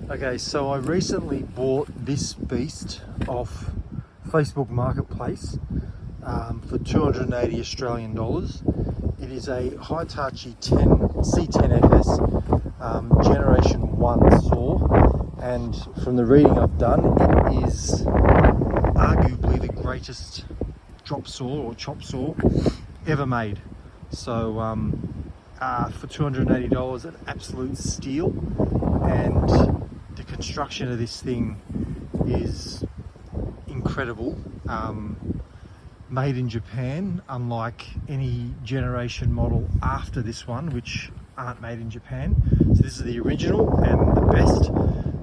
Okay, so I recently bought this beast off Facebook Marketplace for 280 Australian dollars. It is a Hitachi C10FS Generation 1 saw, and from the reading I've done, it is arguably the greatest drop saw or chop saw ever made. So for $280, an absolute steal. And the construction of this thing is incredible. Made in Japan, unlike any generation model after this one, which aren't made in Japan. So this is the original and the best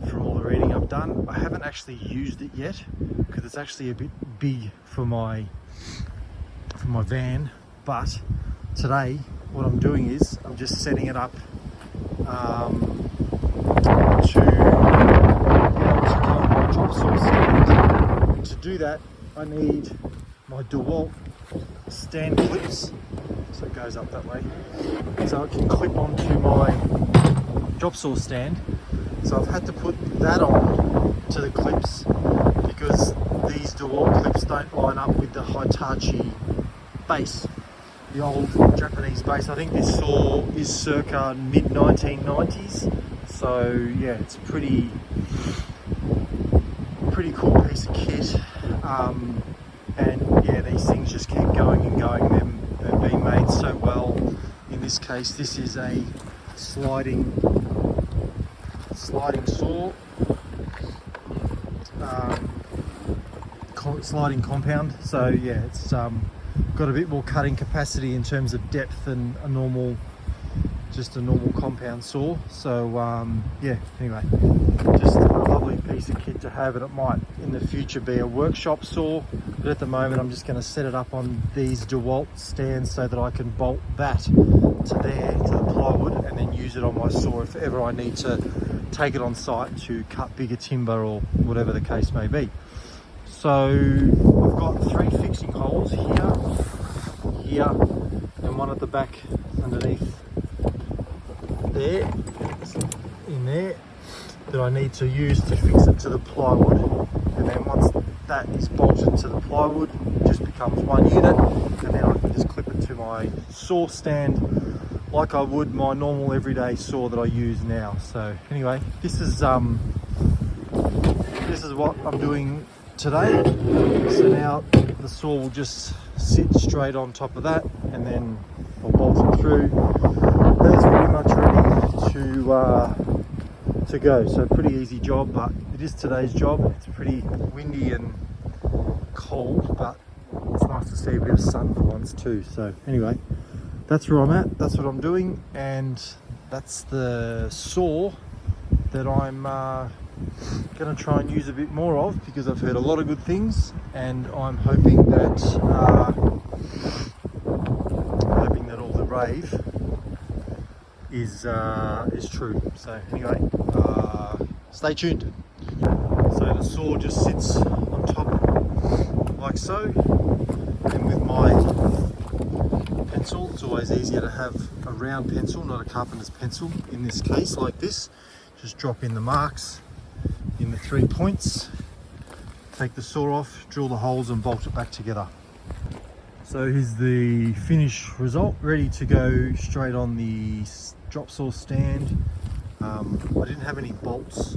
from all the reading I've done. I haven't actually used it yet because it's actually a bit big for my van, but today what I'm doing is I'm just setting it up to my drop saw stand. And to do that, I need my DeWalt stand clips, so it goes up that way, so it can clip onto my drop saw stand. So I've had to put that on to the clips because these DeWalt clips don't line up with the Hitachi base, the old Japanese base. I think this saw is circa mid-1990s. So yeah, it's pretty cool piece of kit. And yeah, these things just keep going and going. They're being made so well. In this case, this is a sliding saw, sliding compound. So yeah, it's got a bit more cutting capacity in terms of depth than just a normal compound saw. So yeah, anyway, just a lovely piece of kit to have, and it might in the future be a workshop saw, but at the moment I'm just going to set it up on these DeWalt stands so that I can bolt that to there, to the plywood, and then use it on my saw if ever I need to take it on site to cut bigger timber or whatever the case may be. So I've got 3 fixing holes here, and one at the back underneath there, in there, that I need to use to fix it to the plywood. And then once that is bolted to the plywood, it just becomes one unit, and then I can just clip it to my saw stand like I would my normal everyday saw that I use now. So anyway, this is what I'm doing today. So now the saw will just sit straight on top of that, and then I'll bolt it through. That's pretty much ready to go. So pretty easy job, but it is today's job. It's pretty windy and cold, but it's nice to see a bit of sun for once too. So anyway, that's where I'm at, that's what I'm doing, and that's the saw that I'm going to try and use a bit more of, because I've heard a lot of good things, and I'm hoping that all the rave is true. So anyway, stay tuned. So the saw just sits on top like so, and with my pencil, it's always easier to have a round pencil, not a carpenter's pencil in this case, like this. Just drop in the marks in the 3 points, take the saw off, drill the holes and bolt it back together. So here's the finished result, ready to go straight on the drop saw stand. I didn't have any bolts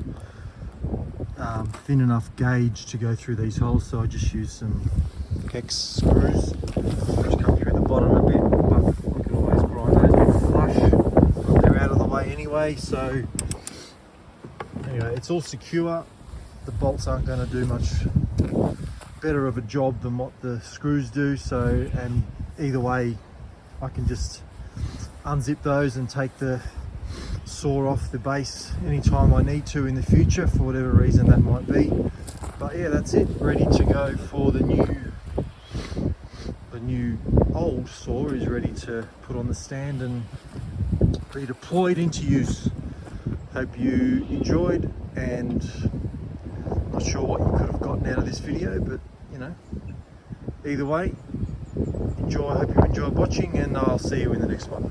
thin enough gauge to go through these holes, so I just used some hex screws which come through the bottom a bit, but you can always grind those a bit flush. They're out of the way anyway, so anyway, it's all secure. The bolts aren't going to do much better of a job than what the screws do, so, and either way I can just unzip those and take the saw off the base anytime I need to in the future, for whatever reason that might be. But yeah, that's it, ready to go for the new old saw is ready to put on the stand and be deployed into use. Hope you enjoyed, and not sure what you could have gotten out of this video, but you know, either way, enjoy. I hope you enjoyed watching, and I'll see you in the next one.